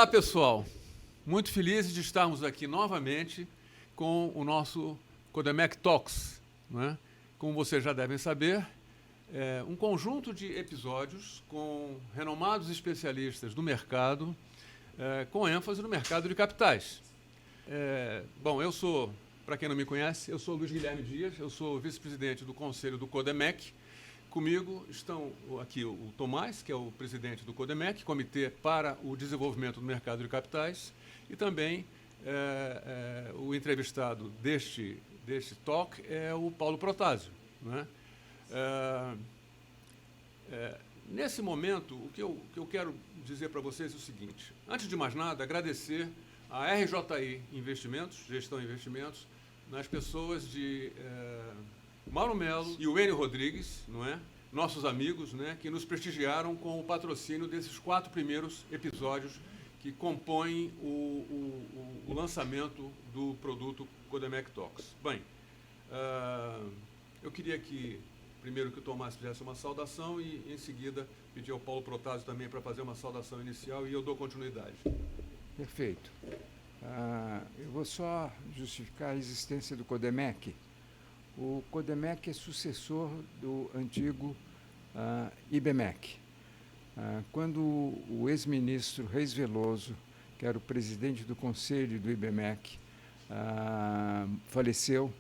Olá, pessoal. Muito felizes de estarmos aqui novamente com o nosso Codemec Talks, não é? Como vocês já devem saber, é um conjunto de episódios com renomados especialistas do mercado, com ênfase no mercado de capitais. Bom, eu sou, para quem não me conhece, eu sou Luiz Guilherme Dias, eu sou vice-presidente do Conselho do Codemec. Comigo estão aqui o Tomás, que é o presidente do Codemec, Comitê para o Desenvolvimento do Mercado de Capitais, e também o entrevistado deste talk é o Paulo Protásio, não é? Nesse momento, o que eu quero dizer para vocês é o seguinte: antes de mais nada, agradecer a RJI Investimentos, Gestão e Investimentos, nas pessoas de Mauro Melo e o Enio Rodrigues, não é? Nossos amigos, né, que nos prestigiaram com o patrocínio desses 4 primeiros episódios que compõem o lançamento do produto Codemec Talks. Bem, eu queria primeiro que o Tomás fizesse uma saudação e, em seguida, pedir ao Paulo Protásio também para fazer uma saudação inicial e eu dou continuidade. Perfeito. Eu vou só justificar a existência do Codemec. O Codemec é sucessor do antigo IBMEC. Quando o ex-ministro Reis Veloso, que era o presidente do conselho do IBMEC, faleceu,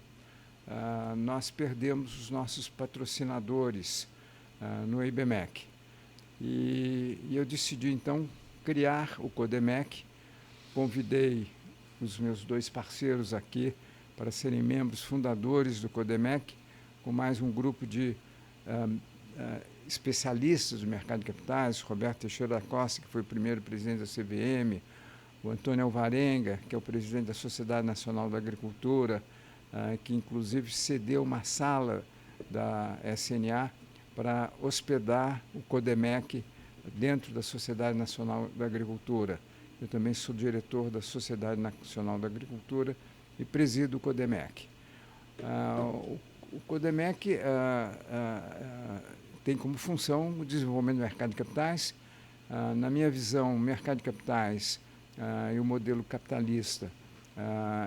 nós perdemos os nossos patrocinadores no IBMEC. E eu decidi, então, criar o Codemec. Convidei os meus 2 parceiros aqui para serem membros fundadores do Codemec, com mais um grupo de especialistas do mercado de capitais, Roberto Teixeira da Costa, que foi o primeiro presidente da CVM, o Antônio Alvarenga, que é o presidente da Sociedade Nacional da Agricultura, que inclusive cedeu uma sala da SNA para hospedar o Codemec dentro da Sociedade Nacional da Agricultura. Eu também sou diretor da Sociedade Nacional da Agricultura e presido o Codemec. O Codemec tem como função o desenvolvimento do mercado de capitais. Na minha visão, o mercado de capitais e o modelo capitalista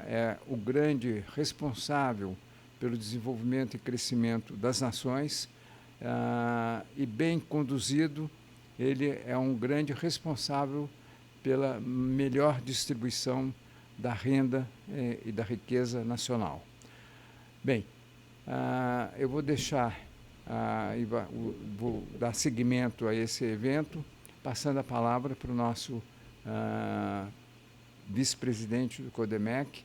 é o grande responsável pelo desenvolvimento e crescimento das nações, e bem conduzido, ele é um grande responsável pela melhor distribuição da renda e da riqueza nacional. Bem, eu vou vou dar seguimento a esse evento, passando a palavra para o nosso vice-presidente do Codemec,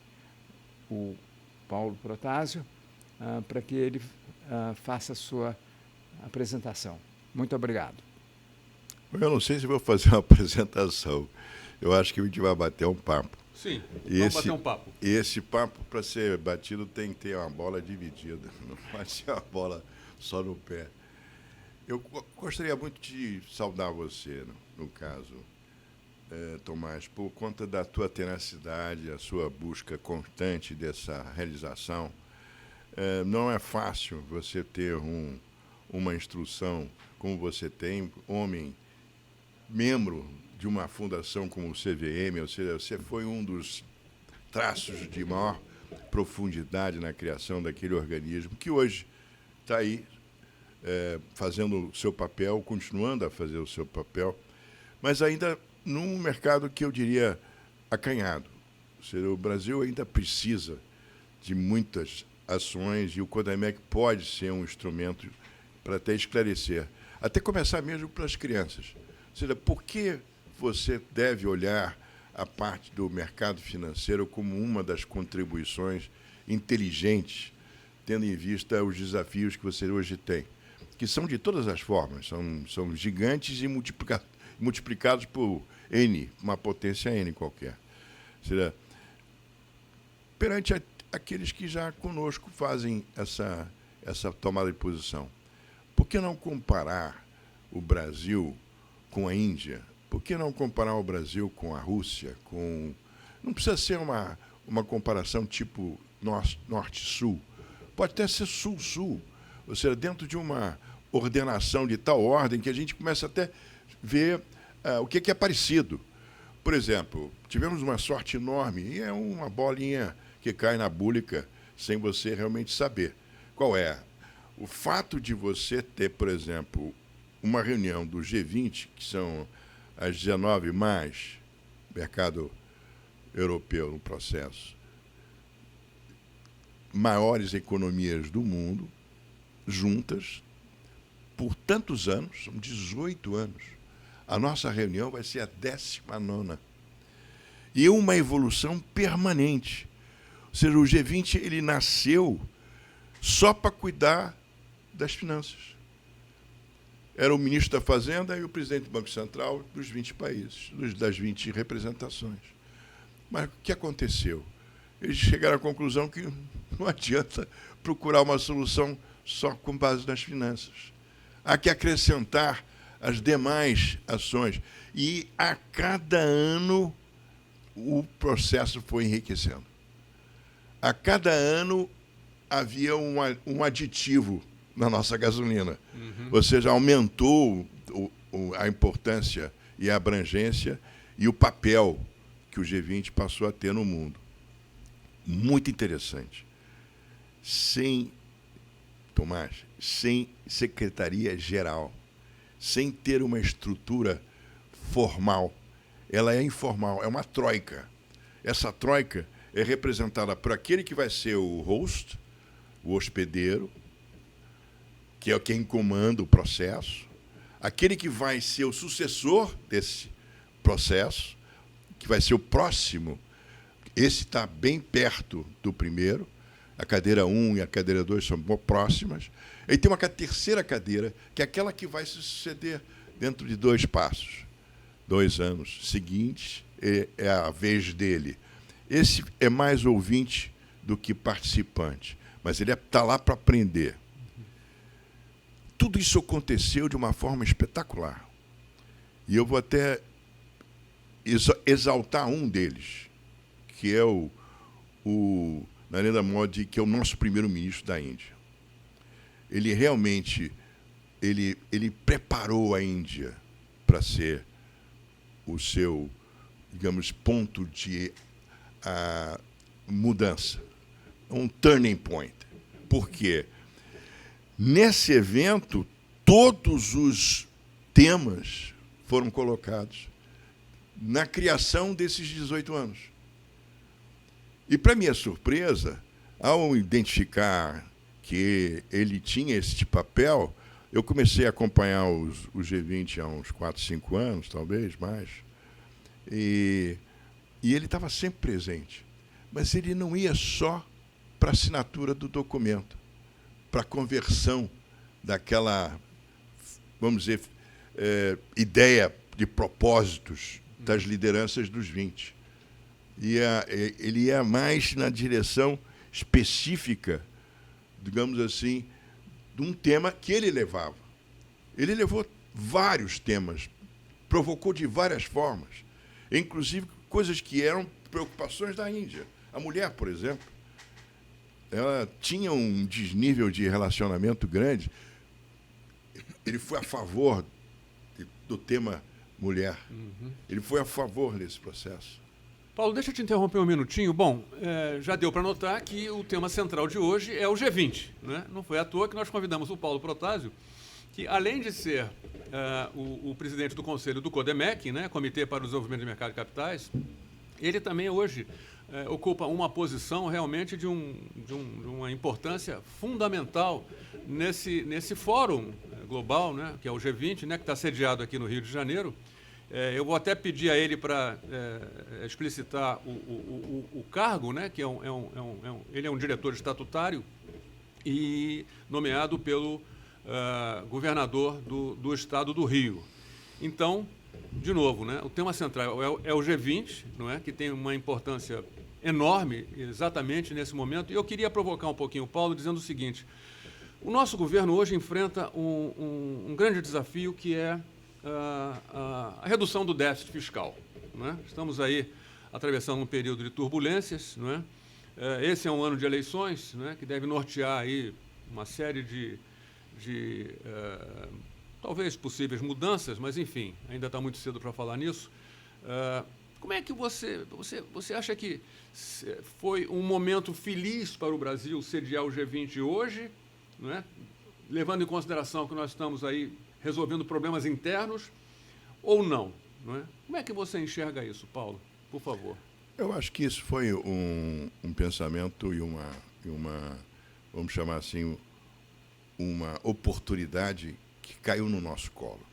o Paulo Protásio, para que ele faça a sua apresentação. Muito obrigado. Eu não sei se vou fazer uma apresentação. Eu acho que a gente vai bater um papo. Sim, vamos bater um papo. E esse papo, para ser batido, tem que ter uma bola dividida. Não pode ser uma bola só no pé. Eu gostaria muito de saudar você, no caso, Tomás, por conta da tua tenacidade, a sua busca constante dessa realização. Não é fácil você ter uma instrução como você tem, homem, membro de uma fundação como o CVM, ou seja, você foi um dos traços de maior profundidade na criação daquele organismo, que hoje está aí fazendo o seu papel, continuando a fazer o seu papel, mas ainda num mercado que eu diria acanhado. Ou seja, o Brasil ainda precisa de muitas ações e o Codemec pode ser um instrumento para até esclarecer, até começar mesmo pelas crianças. Ou seja, por que você deve olhar a parte do mercado financeiro como uma das contribuições inteligentes, tendo em vista os desafios que você hoje tem, que são de todas as formas, são gigantes e multiplicados por N, uma potência N qualquer. Ou seja, perante aqueles que já conosco fazem essa tomada de posição, por que não comparar o Brasil com a Índia? Por que não comparar o Brasil com a Rússia? Não precisa ser uma comparação tipo norte-sul. Pode até ser sul-sul. Ou seja, dentro de uma ordenação de tal ordem que a gente começa até a ver o que é parecido. Por exemplo, tivemos uma sorte enorme, e é uma bolinha que cai na búlica sem você realmente saber. Qual é? O fato de você ter, por exemplo, uma reunião do G20, que são as 19 mais mercado europeu no processo, maiores economias do mundo, juntas, por tantos anos, são 18 anos. A nossa reunião vai ser a 19ª. E uma evolução permanente. Ou seja, o G20 ele nasceu só para cuidar das finanças. Era o ministro da Fazenda e o presidente do Banco Central dos 20 países, das 20 representações. Mas o que aconteceu? Eles chegaram à conclusão que não adianta procurar uma solução só com base nas finanças. Há que acrescentar as demais ações. E a cada ano o processo foi enriquecendo. A cada ano havia um aditivo na nossa gasolina. Ou seja, aumentou a importância e a abrangência e o papel que o G20 passou a ter no mundo. Muito interessante. Tomás, sem secretaria-geral, sem ter uma estrutura formal. Ela é informal, é uma troika. Essa troika é representada por aquele que vai ser o host, o hospedeiro, que é quem comanda o processo, aquele que vai ser o sucessor desse processo, que vai ser o próximo. Esse está bem perto do primeiro, a cadeira 1 e a cadeira 2 são próximas. E tem uma terceira cadeira, que é aquela que vai se suceder dentro de 2 passos. 2 anos seguintes, é a vez dele. Esse é mais ouvinte do que participante, mas ele está lá para aprender. Tudo isso aconteceu de uma forma espetacular. E eu vou até exaltar um deles, que é o Narendra Modi, que é o nosso primeiro-ministro da Índia. Ele realmente ele preparou a Índia para ser o seu, digamos, ponto de mudança, um turning point. Por quê? Nesse evento, todos os temas foram colocados na criação desses 18 anos. E, para minha surpresa, ao identificar que ele tinha esse papel, eu comecei a acompanhar o G20 há uns 4, 5 anos, talvez mais, e ele estava sempre presente. Mas ele não ia só para a assinatura do documento, para a conversão daquela, vamos dizer, ideia de propósitos das lideranças dos 20. Ele ia mais na direção específica, digamos assim, de um tema que ele levava. Ele levou vários temas, provocou de várias formas, inclusive coisas que eram preocupações da Índia. A mulher, por exemplo, ela tinha um desnível de relacionamento grande. Ele foi a favor do tema mulher. Ele foi a favor desse processo. Paulo, deixa eu te interromper um minutinho. Bom, já deu para notar que o tema central de hoje é o G20. Né? Não foi à toa que nós convidamos o Paulo Protásio, que além de ser o presidente do conselho do CODEMEC, né, Comitê para o Desenvolvimento do Mercado de Capitais, ele também hoje ocupa uma posição realmente de uma importância fundamental nesse fórum global, né, que é o G20, né, que está sediado aqui no Rio de Janeiro. Eu vou até pedir a ele para explicitar o cargo, né, que ele é um diretor estatutário e nomeado pelo governador do estado do Rio. Então, de novo, né, o tema central é o G20, não é, que tem uma importância enorme exatamente nesse momento. E eu queria provocar um pouquinho o Paulo dizendo o seguinte: o nosso governo hoje enfrenta um grande desafio, que é a redução do déficit fiscal. Não é? Estamos aí atravessando um período de turbulências. Não é? Esse é um ano de eleições, não é, que deve nortear aí uma série de talvez possíveis mudanças, mas, enfim, ainda está muito cedo para falar nisso. Como é que você acha que foi um momento feliz para o Brasil sediar o G20 hoje, não é? Levando em consideração que nós estamos aí resolvendo problemas internos, ou não? Não é? Como é que você enxerga isso, Paulo? Por favor. Eu acho que isso foi um pensamento e uma, vamos chamar assim, uma oportunidade que caiu no nosso colo.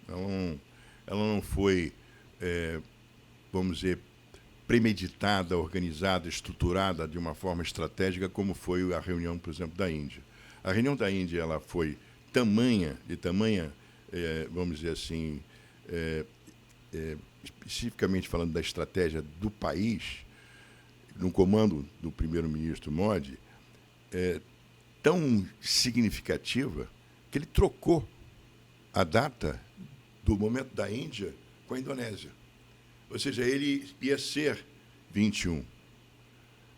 Ela não foi, vamos dizer, premeditada, organizada, estruturada de uma forma estratégica, como foi a reunião, por exemplo, da Índia. A reunião da Índia ela foi tamanha, vamos dizer assim, especificamente falando da estratégia do país, no comando do primeiro-ministro Modi, tão significativa que ele trocou a data do momento da Índia com a Indonésia. Ou seja, ele ia ser 21.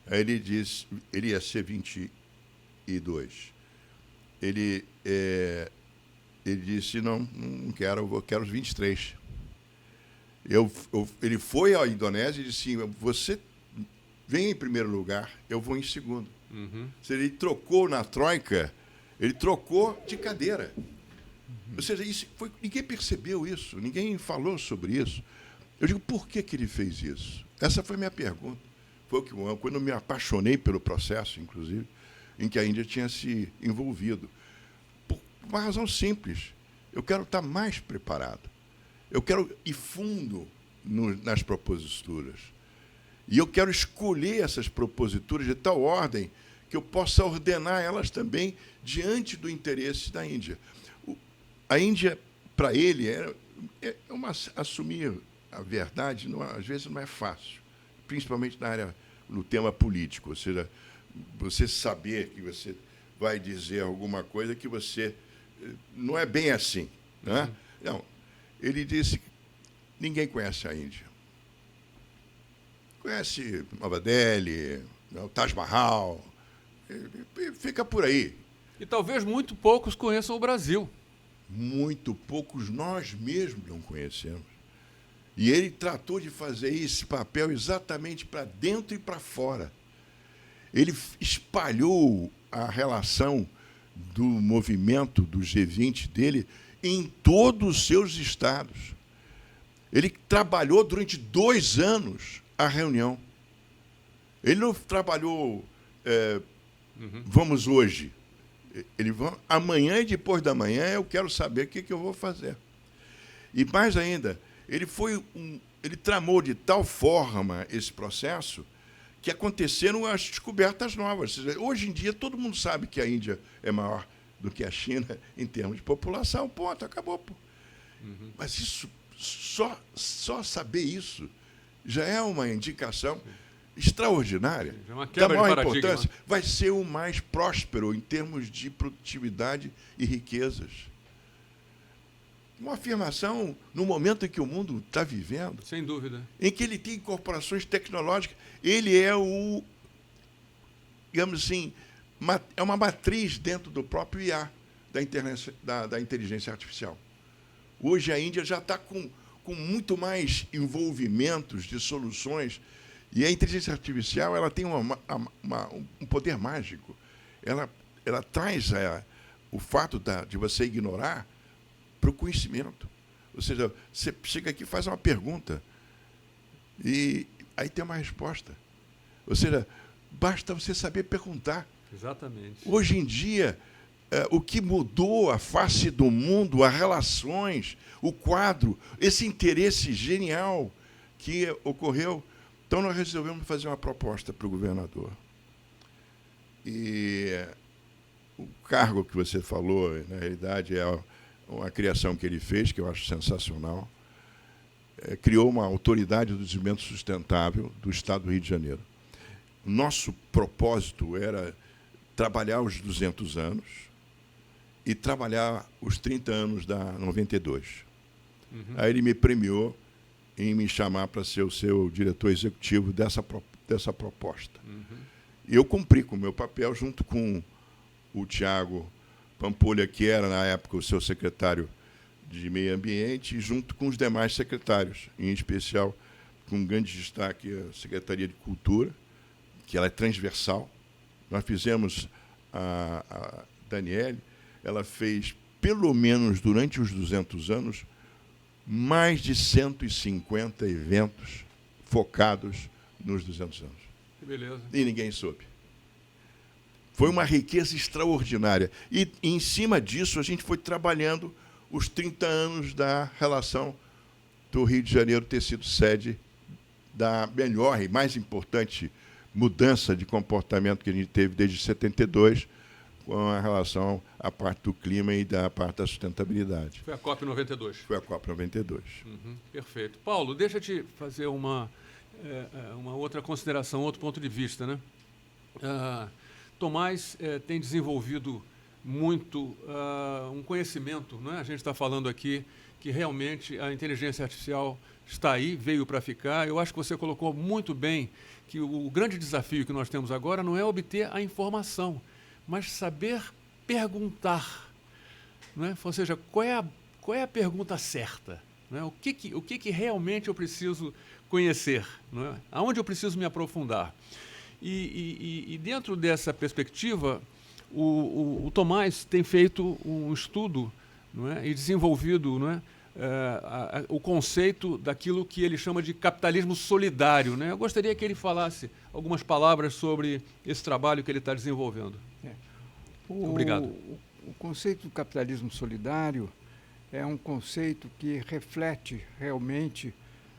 Aí ele disse, ele ia ser 22. Ele disse, não quero, eu quero os 23. Ele foi à Indonésia e disse, você vem em primeiro lugar, eu vou em segundo. Uhum. Ele trocou na Troika, ele trocou de cadeira. Ou seja, ninguém percebeu isso, ninguém falou sobre isso. Eu digo, por que ele fez isso? Essa foi a minha pergunta. Foi quando eu me apaixonei pelo processo, inclusive, em que a Índia tinha se envolvido. Por uma razão simples. Eu quero estar mais preparado. Eu quero ir fundo nas proposituras. E eu quero escolher essas proposituras de tal ordem que eu possa ordenar elas também diante do interesse da Índia. A Índia, para ele, assumir a verdade, às vezes não é fácil, principalmente no tema político. Ou seja, você saber que você vai dizer alguma coisa que você não é bem assim. Né? Não. Ele disse que ninguém conhece a Índia. Conhece Nova Delhi, o Taj Mahal, fica por aí. E talvez muito poucos conheçam o Brasil. Muito poucos nós mesmos não conhecemos. E ele tratou de fazer esse papel exatamente para dentro e para fora. Ele espalhou a relação do movimento do G20 dele em todos os seus estados. Ele trabalhou durante 2 anos a reunião. Ele não trabalhou, vamos hoje. Amanhã e depois da manhã eu quero saber o que eu vou fazer. E mais ainda, ele tramou de tal forma esse processo que aconteceram as descobertas novas. Ou seja, hoje em dia todo mundo sabe que a Índia é maior do que a China em termos de população. Ponto, acabou. Pô. Uhum. Mas isso, só saber isso já é uma indicação extraordinária, da maior importância. Vai ser o mais próspero em termos de produtividade e riquezas. Uma afirmação no momento em que o mundo está vivendo. Sem dúvida. Em que ele tem incorporações tecnológicas. Ele é digamos assim, é uma matriz dentro do próprio IA, da inteligência artificial. Hoje a Índia já está com muito mais envolvimentos de soluções. E a inteligência artificial ela tem um poder mágico. Ela traz o fato de você ignorar para o conhecimento. Ou seja, você chega aqui e faz uma pergunta e aí tem uma resposta. Ou seja, basta você saber perguntar. Exatamente. Hoje em dia, o que mudou a face do mundo, as relações, o quadro, esse interesse genial que ocorreu. Então, nós resolvemos fazer uma proposta para o governador. E o cargo que você falou, na realidade, é uma criação que ele fez, que eu acho sensacional. Criou uma autoridade do desenvolvimento sustentável do Estado do Rio de Janeiro. Nosso propósito era trabalhar os 200 anos e trabalhar os 30 anos da 92. Uhum. Aí ele me premiou em me chamar para ser o seu diretor executivo dessa proposta. Uhum. E eu cumpri com o meu papel junto com o Tiago Pampolha, que era, na época, o seu secretário de Meio Ambiente, e junto com os demais secretários, em especial com grande destaque a Secretaria de Cultura, que ela é transversal. Nós fizemos, a Daniele, ela fez, pelo menos durante os 200 anos, mais de 150 eventos focados nos 200 anos. Que beleza. E ninguém soube. Foi uma riqueza extraordinária. E, em cima disso, a gente foi trabalhando os 30 anos da relação do Rio de Janeiro ter sido sede da melhor e mais importante mudança de comportamento que a gente teve desde 72, com a relação à parte do clima e da parte da sustentabilidade. Foi a COP92. Foi a COP92. Perfeito. Paulo, deixa eu te fazer uma outra consideração, outro ponto de vista, né? Tomás tem desenvolvido muito um conhecimento, né? A gente está falando aqui que realmente a inteligência artificial está aí, veio para ficar. Eu acho que você colocou muito bem que o grande desafio que nós temos agora não é obter a informação, mas saber perguntar, né? Ou seja, qual é a pergunta certa, né? O que realmente eu preciso conhecer, né? Aonde eu preciso me aprofundar. E dentro dessa perspectiva, o Tomás tem feito um estudo, não é? E desenvolvido, não é? O conceito daquilo que ele chama de capitalismo solidário, né? Eu gostaria que ele falasse algumas palavras sobre esse trabalho que ele está desenvolvendo. Obrigado. O conceito do capitalismo solidário é um conceito que reflete realmente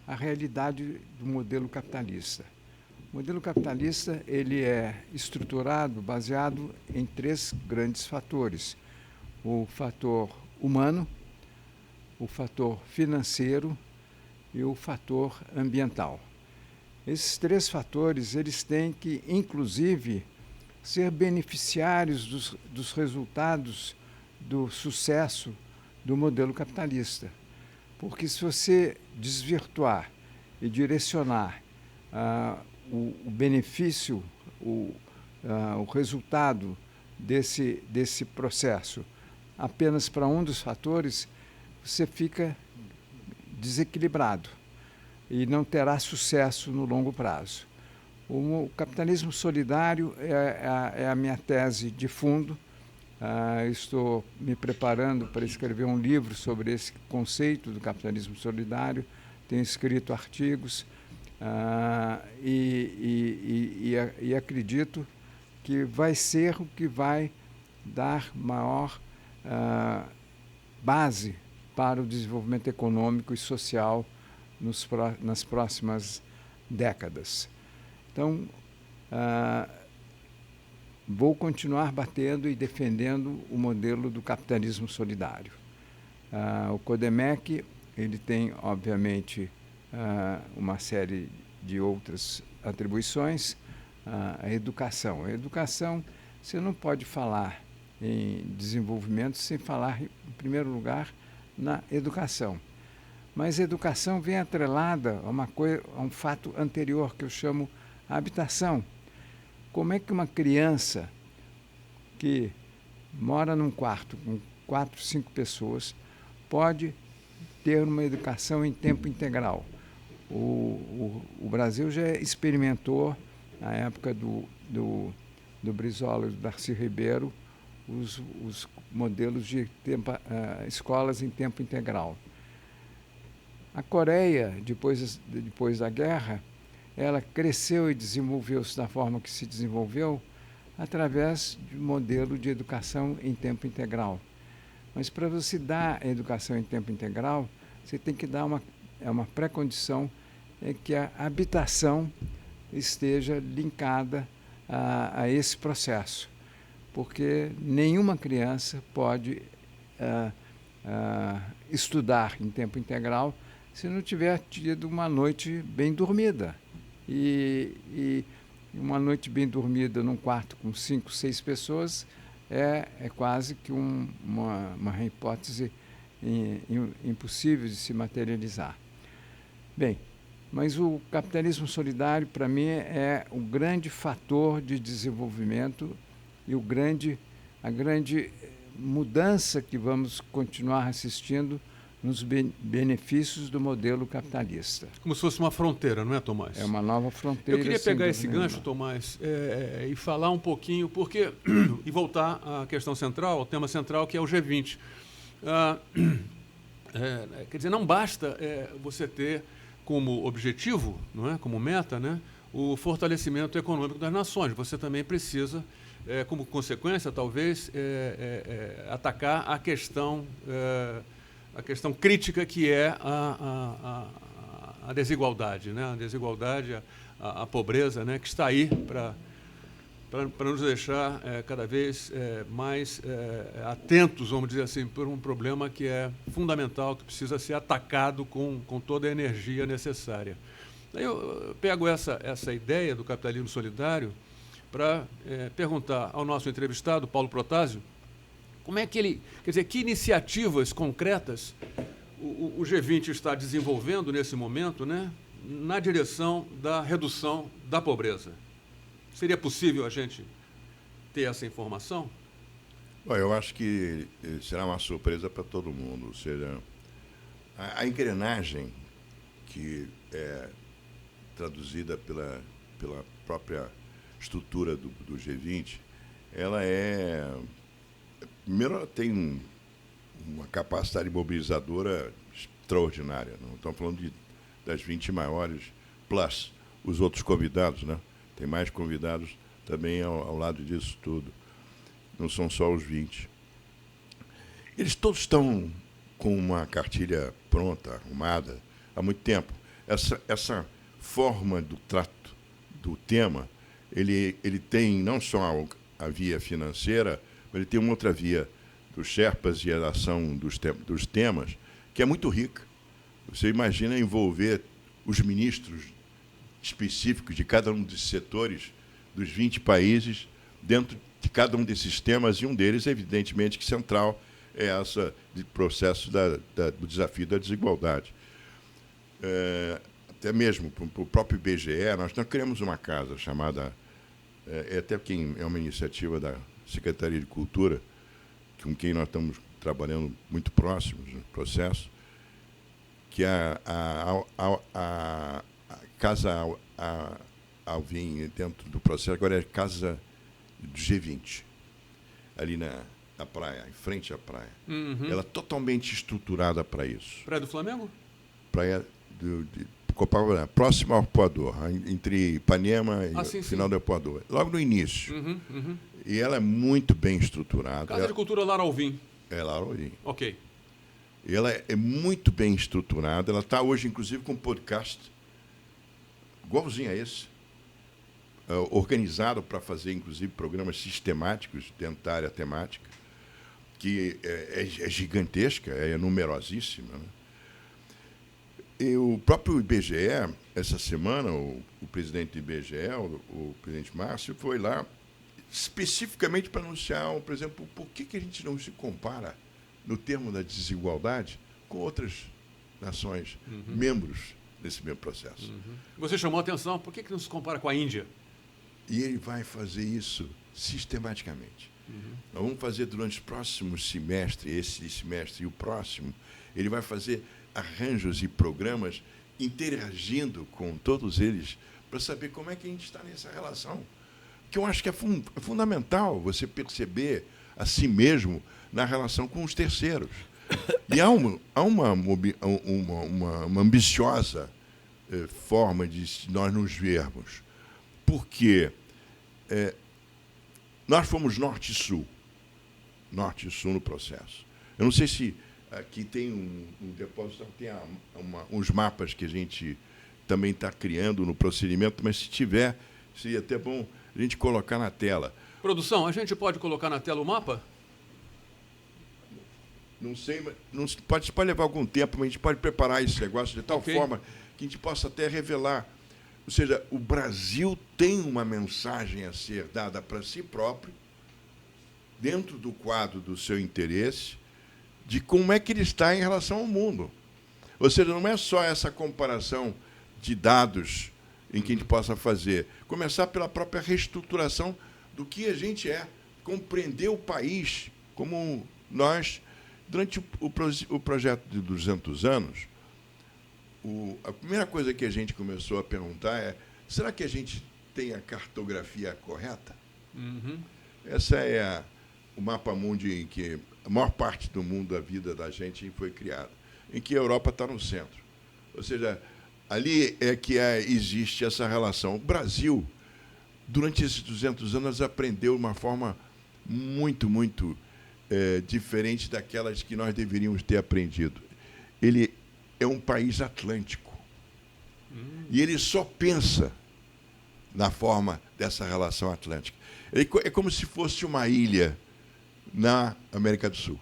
a realidade do modelo capitalista. O modelo capitalista ele é estruturado, baseado em 3 grandes fatores: o fator humano, o fator financeiro e o fator ambiental. Esses 3 fatores eles têm que, inclusive, ser beneficiários dos resultados do sucesso do modelo capitalista. Porque se você desvirtuar e direcionar o benefício, o resultado desse processo apenas para um dos fatores, você fica desequilibrado e não terá sucesso no longo prazo. O capitalismo solidário é a minha tese de fundo. Estou me preparando para escrever um livro sobre esse conceito do capitalismo solidário. Tenho escrito artigos e acredito que vai ser o que vai dar maior base para o desenvolvimento econômico e social nas próximas décadas. Então, vou continuar batendo e defendendo o modelo do capitalismo solidário. O CODEMEC ele tem, obviamente, uma série de outras atribuições. A educação. A educação, você não pode falar em desenvolvimento sem falar, em primeiro lugar, na educação. Mas a educação vem atrelada a um fato anterior, que eu chamo a habitação. Como é que uma criança que mora num quarto com 4, 5 pessoas pode ter uma educação em tempo integral? O Brasil já experimentou, na época do Brizola e do Darcy Ribeiro, os modelos de escolas em tempo integral. A Coreia, depois da guerra, ela cresceu e desenvolveu-se da forma que se desenvolveu através de um modelo de educação em tempo integral. Mas para você dar a educação em tempo integral, você tem que dar uma pré-condição que a habitação esteja linkada a esse processo, porque nenhuma criança pode estudar em tempo integral se não tiver tido uma noite bem dormida. E uma noite bem dormida num quarto com 5, 6 pessoas é quase que uma hipótese impossível de se materializar. Bem, mas o capitalismo solidário, para mim, é o grande fator de desenvolvimento e a grande mudança que vamos continuar assistindo nos benefícios do modelo capitalista. Como se fosse uma fronteira, não é, Tomás? É uma nova fronteira. Eu queria pegar esse gancho, nenhuma. Tomás, e falar um pouquinho, e voltar à questão central, ao tema central, que é o G20. Quer dizer, não basta você ter como objetivo, não é, como meta, né, o fortalecimento econômico das nações. Você também precisa, como consequência, talvez, atacar a questão crítica, que é a desigualdade, né? A desigualdade, a pobreza, né? Que está aí para nos deixar cada vez mais atentos, vamos dizer assim, por um problema que é fundamental, que precisa ser atacado com toda a energia necessária. Daí eu pego essa ideia do capitalismo solidário para perguntar ao nosso entrevistado, Paulo Protásio, como é que ele, quer dizer, que iniciativas concretas o G20 está desenvolvendo nesse momento, né, na direção da redução da pobreza? Seria possível a gente ter essa informação? Bom, eu acho que será uma surpresa para todo mundo. Ou seja, a engrenagem que é traduzida pela própria estrutura do G20, ela primeiro, ela tem uma capacidade mobilizadora extraordinária. Não estamos falando das 20 maiores, plus os outros convidados, né? Tem mais convidados também ao lado disso tudo. Não são só os 20. Eles todos estão com uma cartilha pronta, arrumada, há muito tempo. Essa forma do trato do tema, ele tem não só a via financeira, mas ele tem uma outra via dos Sherpas e a ação dos temas, que é muito rica. Você imagina envolver os ministros específicos de cada um dos setores dos 20 países dentro de cada um desses temas, e um deles, evidentemente, que central é essa de processo do desafio da desigualdade. Até mesmo para o próprio IBGE, nós criamos uma casa chamada, até quem é uma iniciativa da Secretaria de Cultura, com quem nós estamos trabalhando muito próximos no processo, que é a Casa Alvim, dentro do processo, agora é Casa do G20, ali na praia, em frente à praia. Uhum. Ela é totalmente estruturada para isso. Praia do Flamengo? Praia de Copacabana, próximo ao Arpoador, entre Ipanema e o final do Arpoador, logo no início. Uhum, uhum. E ela é muito bem estruturada. Casa de Cultura Lara Alvim. É, Lara Alvim. Ok. E ela é muito bem estruturada. Ela está hoje, inclusive, com um podcast igualzinho a esse, organizado para fazer, inclusive, programas sistemáticos dentro da área temática, que é gigantesca, é numerosíssima, né? E o próprio IBGE, essa semana, o presidente do IBGE, o presidente Márcio, foi lá especificamente para anunciar, por exemplo, por que a gente não se compara, no termo da desigualdade, com outras nações, membros desse mesmo processo. Uhum. Você chamou a atenção, por que não se compara com a Índia? E ele vai fazer isso sistematicamente. Nós vamos fazer durante os próximos semestres, esse semestre e o próximo, ele vai fazer arranjos e programas interagindo com todos eles para saber como é que a gente está nessa relação. Que eu acho que é fundamental você perceber a si mesmo na relação com os terceiros. E há uma ambiciosa forma de nós nos vermos, porque nós fomos norte e sul no processo. Eu não sei se aqui tem um depósito, tem uns mapas que a gente também está criando no procedimento, mas se tiver, seria até bom a gente colocar na tela. Produção, a gente pode colocar na tela o mapa? Não sei, mas pode levar algum tempo, mas a gente pode preparar esse negócio de tal forma que a gente possa até revelar. Ou seja, o Brasil tem uma mensagem a ser dada para si próprio, dentro do quadro do seu interesse, de como é que ele está em relação ao mundo. Ou seja, não é só essa comparação de dados em que a gente possa fazer. Começar pela própria reestruturação do que a gente é, compreender o país como nós Durante o projeto de 200 anos, a primeira coisa que a gente começou a perguntar é: será que a gente tem a cartografia correta? Uhum. Essa é o mapa mundi em que a maior parte do mundo da vida da gente foi criada, em que a Europa está no centro. Ou seja, ali é que existe essa relação. O Brasil, durante esses 200 anos, aprendeu de uma forma muito, muito diferente daquelas que nós deveríamos ter aprendido. Ele é um país atlântico. E ele só pensa na forma dessa relação atlântica. É como se fosse uma ilha na América do Sul,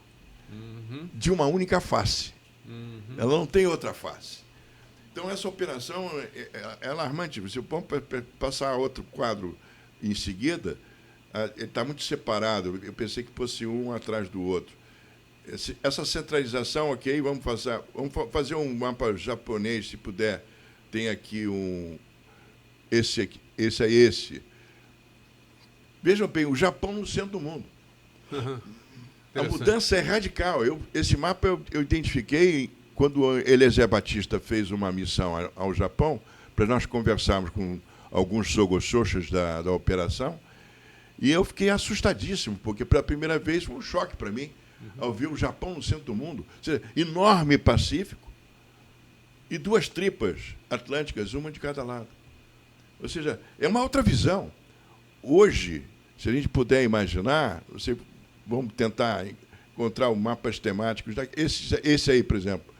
de uma única face. Ela não tem outra face. Então, essa operação é alarmante. Se eu passar outro quadro em seguida, ele está muito separado. Eu pensei que fosse um atrás do outro. Essa centralização, ok, vamos fazer um mapa japonês, se puder. Tem aqui esse aqui, esse é esse. Vejam bem, o Japão no centro do mundo. A mudança é radical. Esse mapa eu identifiquei quando Eliezer Batista fez uma missão ao Japão, para nós conversarmos com alguns sogochoshas da operação, e eu fiquei assustadíssimo, porque pela primeira vez foi um choque para mim, ao ver o Japão no centro do mundo. Ou seja, enorme Pacífico e duas tripas atlânticas, uma de cada lado. Ou seja, é uma outra visão. Hoje, se a gente puder imaginar, vamos tentar encontrar mapas temáticos. Esse aí, por exemplo.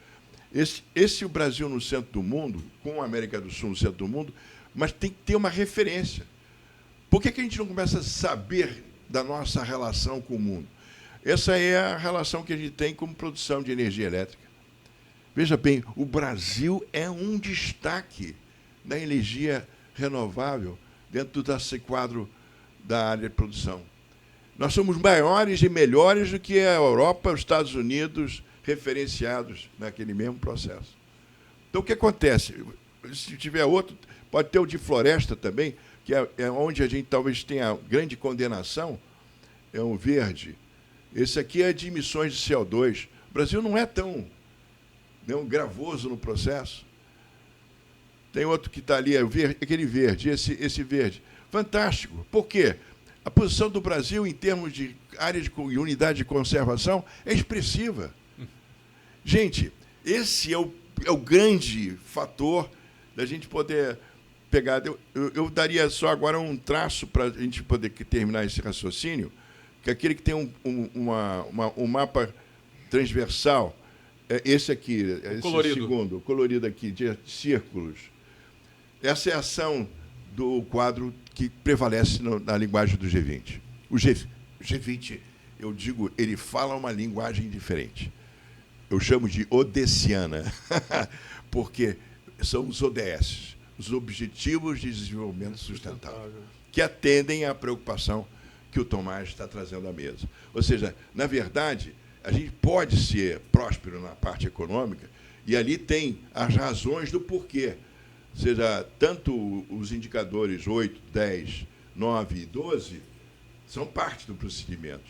Esse é o Brasil no centro do mundo, com a América do Sul no centro do mundo, mas tem que ter uma referência. Por que a gente não começa a saber da nossa relação com o mundo? Essa é a relação que a gente tem como produção de energia elétrica. Veja bem, o Brasil é um destaque da energia renovável dentro desse quadro da área de produção. Nós somos maiores e melhores do que a Europa, os Estados Unidos, referenciados naquele mesmo processo. Então, o que acontece? Se tiver outro, pode ter o de floresta também, que é onde a gente talvez tenha grande condenação, é um verde. Esse aqui é de emissões de CO2. O Brasil não é tão gravoso no processo. Tem outro que está ali, aquele verde, esse verde. Fantástico. Por quê? A posição do Brasil em termos de área de unidade de conservação é expressiva. Gente, esse é o grande fator da gente poder pegar. Eu daria só agora um traço para a gente poder terminar esse raciocínio, que é aquele que tem um mapa transversal, esse aqui, esse colorido. Segundo, o colorido aqui, de círculos. Essa é a ação do quadro que prevalece na linguagem do G20. O G20, eu digo, ele fala uma linguagem diferente. Eu chamo de odessiana, porque são os ODS, os Objetivos de Desenvolvimento Sustentável, que atendem à preocupação que o Tomás está trazendo à mesa. Ou seja, na verdade, a gente pode ser próspero na parte econômica, e ali tem as razões do porquê. Ou seja, tanto os indicadores 8, 10, 9 e 12 são parte do procedimento.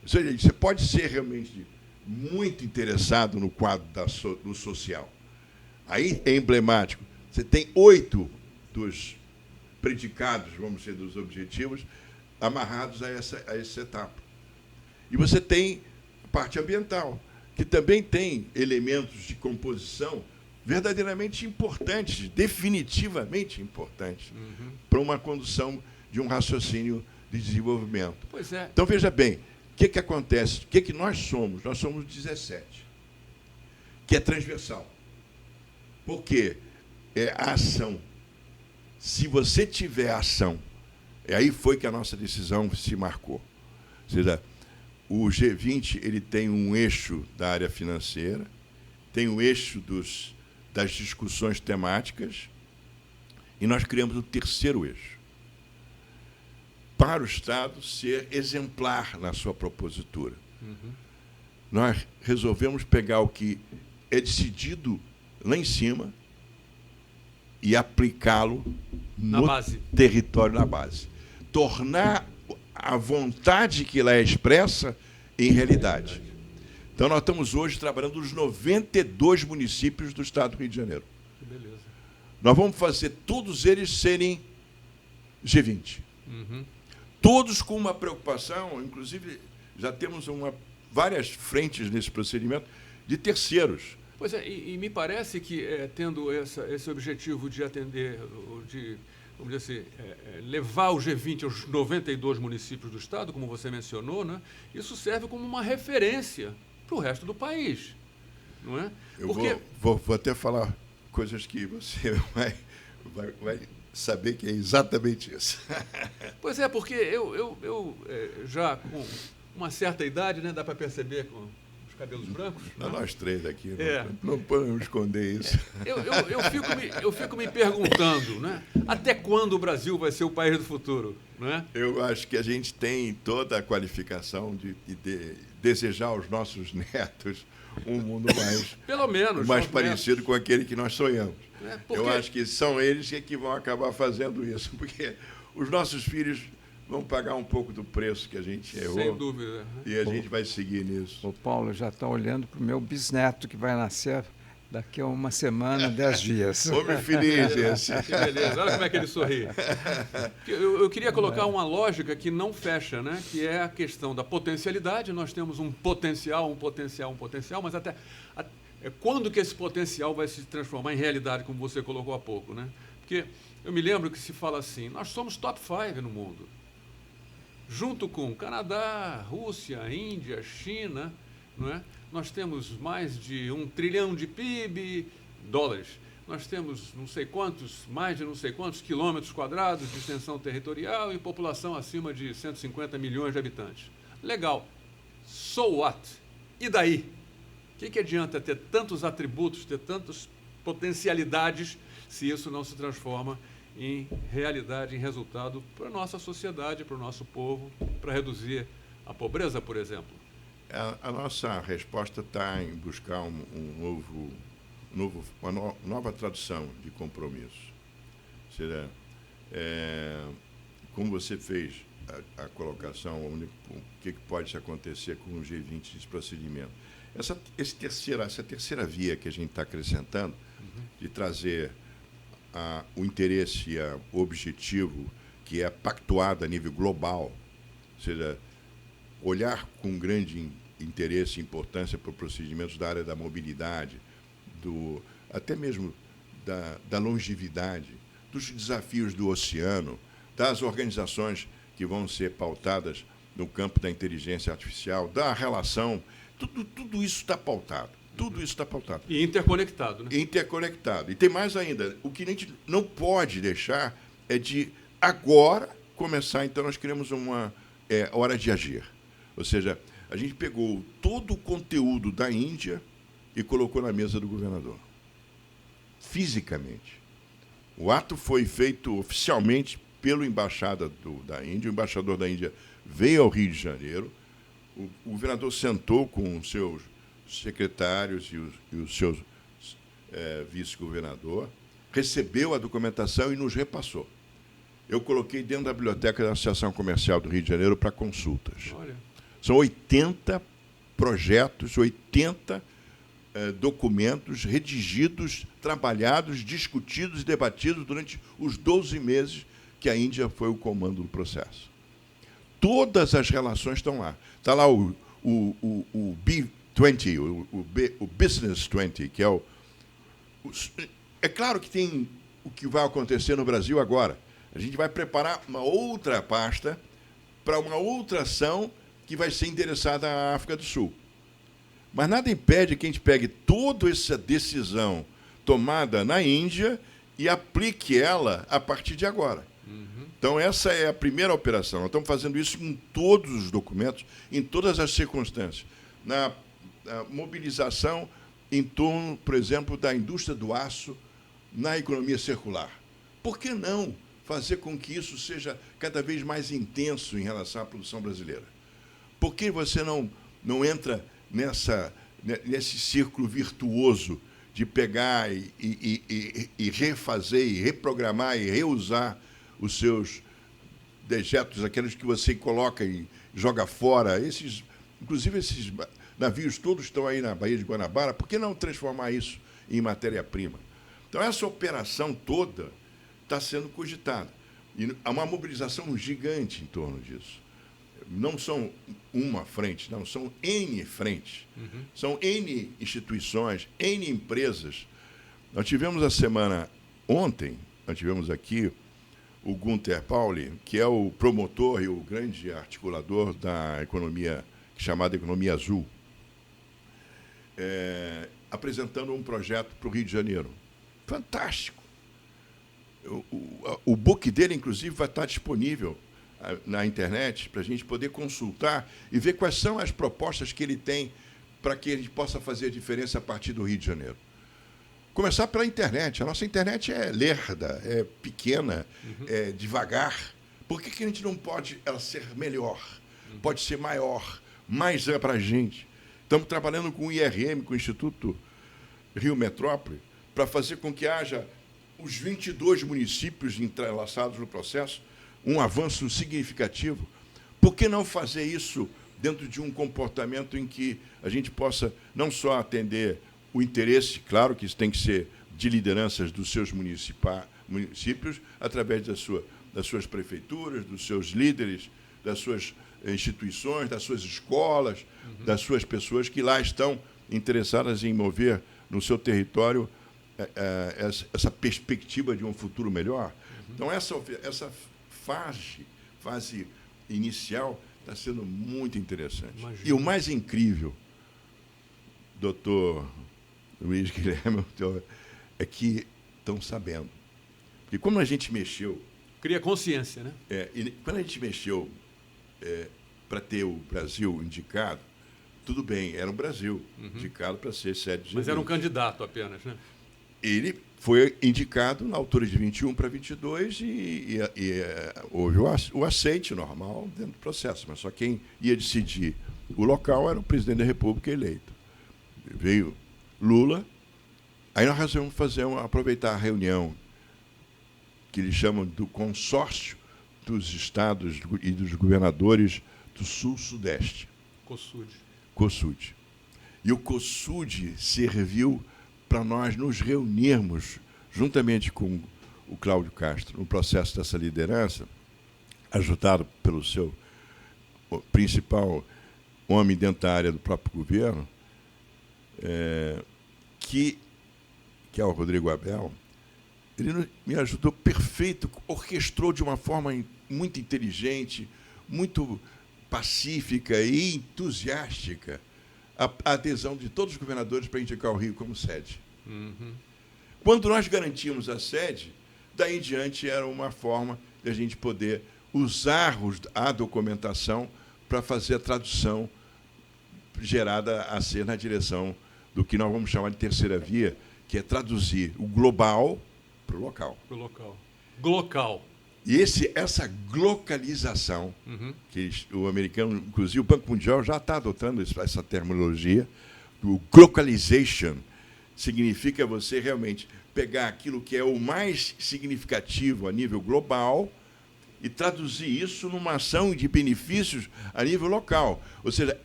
Ou seja, você pode ser realmente muito interessado no quadro do social. Aí é emblemático. Você tem 8 dos predicados, vamos dizer, dos objetivos, amarrados a essa etapa. E você tem a parte ambiental, que também tem elementos de composição verdadeiramente importantes, definitivamente importantes, para uma condução de um raciocínio de desenvolvimento. Pois é. Então, veja bem, o que acontece? O que nós somos? Nós somos 17, que é transversal. Por quê? É a ação. Se você tiver ação, aí foi que a nossa decisão se marcou. Ou seja, o G20 ele tem um eixo da área financeira, tem um eixo das discussões temáticas, e nós criamos o terceiro eixo, para o Estado ser exemplar na sua propositura. Nós resolvemos pegar o que é decidido lá em cima e aplicá-lo no território, na base. Tornar a vontade que lá é expressa em realidade. Então, nós estamos hoje trabalhando nos 92 municípios do estado do Rio de Janeiro. Que beleza. Nós vamos fazer todos eles serem G20. Uhum. Todos com uma preocupação, inclusive já temos várias frentes nesse procedimento, de terceiros. Pois é, e me parece que tendo esse objetivo de atender, vamos dizer assim, levar o G20 aos 92 municípios do estado, como você mencionou, né, isso serve como uma referência para o resto do país, não é? Eu vou até falar coisas que você vai saber que é exatamente isso. Pois é, porque eu já com uma certa idade, né, dá para perceber com os cabelos brancos. Não, né? nós três aqui, É. não podemos esconder isso. Eu fico me perguntando, né, até quando o Brasil vai ser o país do futuro, né? Eu acho que a gente tem toda a qualificação de desejar aos nossos netos um mundo Pelo menos mais aos parecido com aquele que nós sonhamos. netos, né? Porque Eu acho que são eles que vão acabar fazendo isso, porque os nossos filhos vão pagar um pouco do preço que a gente errou. sem dúvida. Né? E a gente vai seguir nisso. O Paulo já está olhando para o meu bisneto, que vai nascer daqui a uma semana, 10 dias. Homem feliz esse. Que beleza, olha como é que ele sorri. Eu queria colocar uma lógica que não fecha, né? Que é a questão da potencialidade. Nós temos um potencial, mas até quando que esse potencial vai se transformar em realidade, como você colocou há pouco, né? Porque eu me lembro que se fala assim, nós somos top 5 no mundo, junto com Canadá, Rússia, Índia, China, não é? Nós temos mais de 1 trilhão de PIB, dólares. Nós temos mais de não sei quantos quilômetros quadrados de extensão territorial e população acima de 150 milhões de habitantes. Legal. So what? E daí? O que adianta ter tantos atributos, ter tantas potencialidades, se isso não se transforma em realidade, em resultado para a nossa sociedade, para o nosso povo, para reduzir a pobreza, por exemplo? A nossa resposta está em buscar uma nova tradução de compromisso. Ou seja, como você fez a colocação, o que pode acontecer com o G20 nesse procedimento. Essa terceira via que a gente está acrescentando, de trazer o interesse e o objetivo que é pactuado a nível global, ou seja, olhar com grande interesse e importância para os procedimentos da área da mobilidade, até mesmo da longevidade, dos desafios do oceano, das organizações que vão ser pautadas no campo da inteligência artificial, da relação, tudo isso está pautado. Tudo isso está pautado. E interconectado, né? Interconectado. E tem mais ainda. O que a gente não pode deixar é de agora começar. Então, nós criamos uma hora de agir. Ou seja, a gente pegou todo o conteúdo da Índia e colocou na mesa do governador. Fisicamente. O ato foi feito oficialmente pelo embaixada da Índia. O embaixador da Índia veio ao Rio de Janeiro. O governador sentou com os seus secretários e os seus vice-governador, recebeu a documentação e nos repassou. Eu coloquei dentro da biblioteca da Associação Comercial do Rio de Janeiro para consultas. Olha. São 80 projetos, 80 documentos redigidos, trabalhados, discutidos e debatidos durante os 12 meses que a Índia foi o comando do processo. Todas as relações estão lá. Está lá o B20, o Business 20, que é é claro que tem o que vai acontecer no Brasil agora. A gente vai preparar uma outra pasta para uma outra ação que vai ser endereçada à África do Sul. Mas nada impede que a gente pegue toda essa decisão tomada na Índia e aplique ela a partir de agora. Então, essa é a primeira operação. Nós estamos fazendo isso em todos os documentos, em todas as circunstâncias. Na mobilização em torno, por exemplo, da indústria do aço na economia circular. Por que não fazer com que isso seja cada vez mais intenso em relação à produção brasileira? Por que você não entra nesse círculo virtuoso de pegar e refazer, e reprogramar, e reusar os seus dejetos, aqueles que você coloca e joga fora, inclusive esses navios todos estão aí na Baía de Guanabara, por que não transformar isso em matéria-prima? Então, essa operação toda está sendo cogitada. E há uma mobilização gigante em torno disso. Não são uma frente, não, são N frentes. São N instituições, N empresas. Nós tivemos ontem, nós tivemos aqui o Gunther Pauli, que é o promotor e o grande articulador da economia, chamada Economia Azul, apresentando um projeto para o Rio de Janeiro. Fantástico. O book dele, inclusive, vai estar disponível na internet para a gente poder consultar e ver quais são as propostas que ele tem para que a gente possa fazer a diferença a partir do Rio de Janeiro. Começar pela internet. A nossa internet é lerda, é pequena, é devagar. Por que a gente não pode ela ser melhor? Pode ser maior, mais abrangente. Estamos trabalhando com o IRM, com o Instituto Rio Metrópole, para fazer com que haja os 22 municípios entrelaçados no processo, um avanço significativo. Por que não fazer isso dentro de um comportamento em que a gente possa não só atender o interesse, claro que isso tem que ser de lideranças dos seus municípios, através das suas prefeituras, dos seus líderes, das suas instituições, das suas escolas, das suas pessoas que lá estão interessadas em mover no seu território essa perspectiva de um futuro melhor. Então, essa fase inicial está sendo muito interessante. Imagina. E o mais incrível, doutor Luiz Guilherme, é que estão sabendo. Porque como a gente mexeu... Cria consciência, né? E quando a gente mexeu para ter o Brasil indicado, tudo bem, era o Brasil indicado para ser sede de Mas era um candidato apenas, né? Ele foi indicado na altura de 21 para 22 e houve o aceite normal dentro do processo, mas só quem ia decidir o local era o presidente da República eleito. Veio Lula, aí nós resolvemos aproveitar a reunião que eles chamam do consórcio dos estados e dos governadores do Sul-Sudeste. COSUD. E o COSUD serviu para nós nos reunirmos, juntamente com o Cláudio Castro, no processo dessa liderança, ajudado pelo seu principal homem dentro da área do próprio governo, que é o Rodrigo Abel. Ele me ajudou perfeito, orquestrou de uma forma muito inteligente, muito pacífica e entusiástica a adesão de todos os governadores para indicar o Rio como sede. Quando nós garantimos a sede, daí em diante era uma forma de a gente poder usar a documentação para fazer a tradução gerada a ser na direção do que nós vamos chamar de terceira via, que é traduzir o global para o local. Glocal. E essa glocalização, que o americano, inclusive o Banco Mundial, já está adotando essa terminologia, o glocalization, significa você realmente pegar aquilo que é o mais significativo a nível global e traduzir isso numa ação de benefícios a nível local. Ou seja,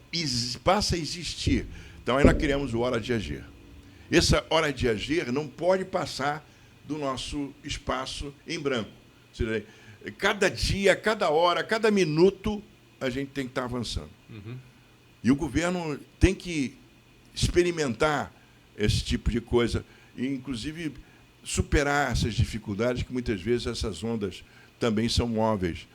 passa a existir. Então, aí nós criamos o Hora de Agir. Essa Hora de Agir não pode passar do nosso espaço em branco. Ou seja, cada dia, cada hora, cada minuto, a gente tem que estar avançando. E o governo tem que experimentar esse tipo de coisa, e, inclusive, superar essas dificuldades, que muitas vezes essas ondas também são móveis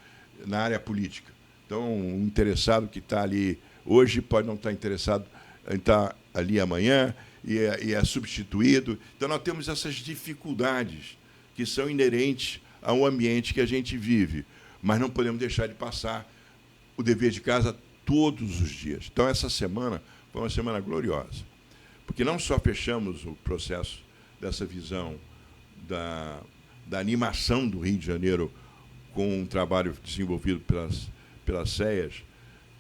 na área política. Então, um interessado que está ali hoje pode não estar interessado em estar ali amanhã, e é substituído. Então, nós temos essas dificuldades que são inerentes ao ambiente que a gente vive, mas não podemos deixar de passar o dever de casa todos os dias. Então, essa semana foi uma semana gloriosa, porque não só fechamos o processo dessa visão da animação do Rio de Janeiro com um trabalho desenvolvido pelas CEAs,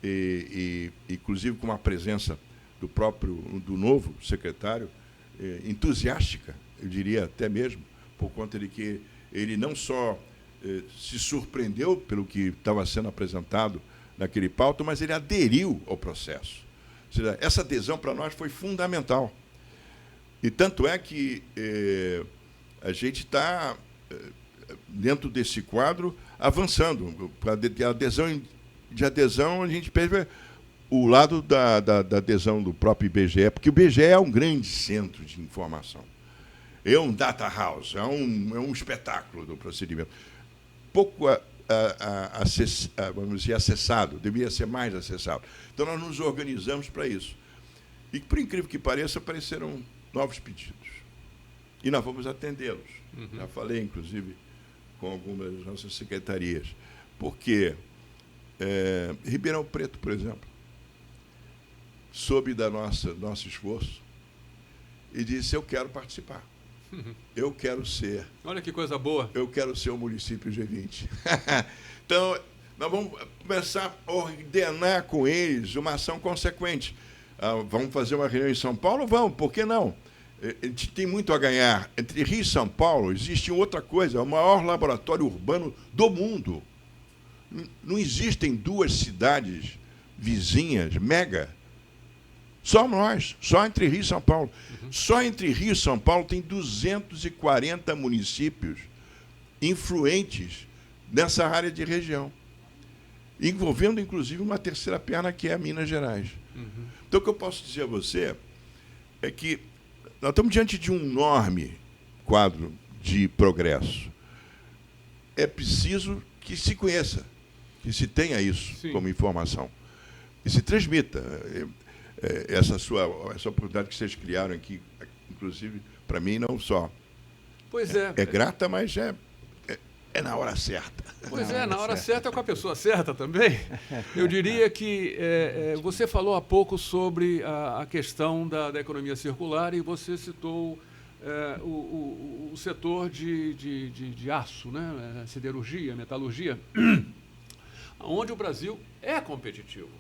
e inclusive com a presença do novo secretário, entusiástica, eu diria até mesmo, por conta de que ele não só se surpreendeu pelo que estava sendo apresentado naquele pauta, mas ele aderiu ao processo. Ou seja, essa adesão para nós foi fundamental. E tanto é que a gente está, dentro desse quadro, avançando. De adesão, a gente percebe o lado da adesão do próprio IBGE, porque o IBGE é um grande centro de informação. É um data house, é um espetáculo do procedimento. Pouco vamos dizer, acessado, deveria ser mais acessado. Então, nós nos organizamos para isso. E, por incrível que pareça, apareceram novos pedidos. E nós vamos atendê-los. Já falei, inclusive, com algumas das nossas secretarias. Porque Ribeirão Preto, por exemplo, soube da nosso esforço e disse: eu quero participar. Eu quero ser. Olha que coisa boa. Eu quero ser o município G20. Então, nós vamos começar a ordenar com eles uma ação consequente. Vamos fazer uma reunião em São Paulo? Vamos, por que não? A gente tem muito a ganhar. Entre Rio e São Paulo existe outra coisa, é o maior laboratório urbano do mundo. Não existem duas cidades vizinhas, mega. Só nós, só entre Rio e São Paulo. Só entre Rio e São Paulo tem 240 municípios influentes nessa área de região, envolvendo, inclusive, uma terceira perna, que é Minas Gerais. Então, o que eu posso dizer a você é que nós estamos diante de um enorme quadro de progresso. É preciso que se conheça, que se tenha isso como informação e se transmita. Essa oportunidade que vocês criaram aqui, inclusive, para mim, não só. Pois é. É grata, mas é na hora certa. Pois na hora certa é com a pessoa certa também. Eu diria que você falou há pouco sobre a questão da economia circular e você citou o setor de aço, né? Siderurgia, metalurgia, onde o Brasil é competitivo.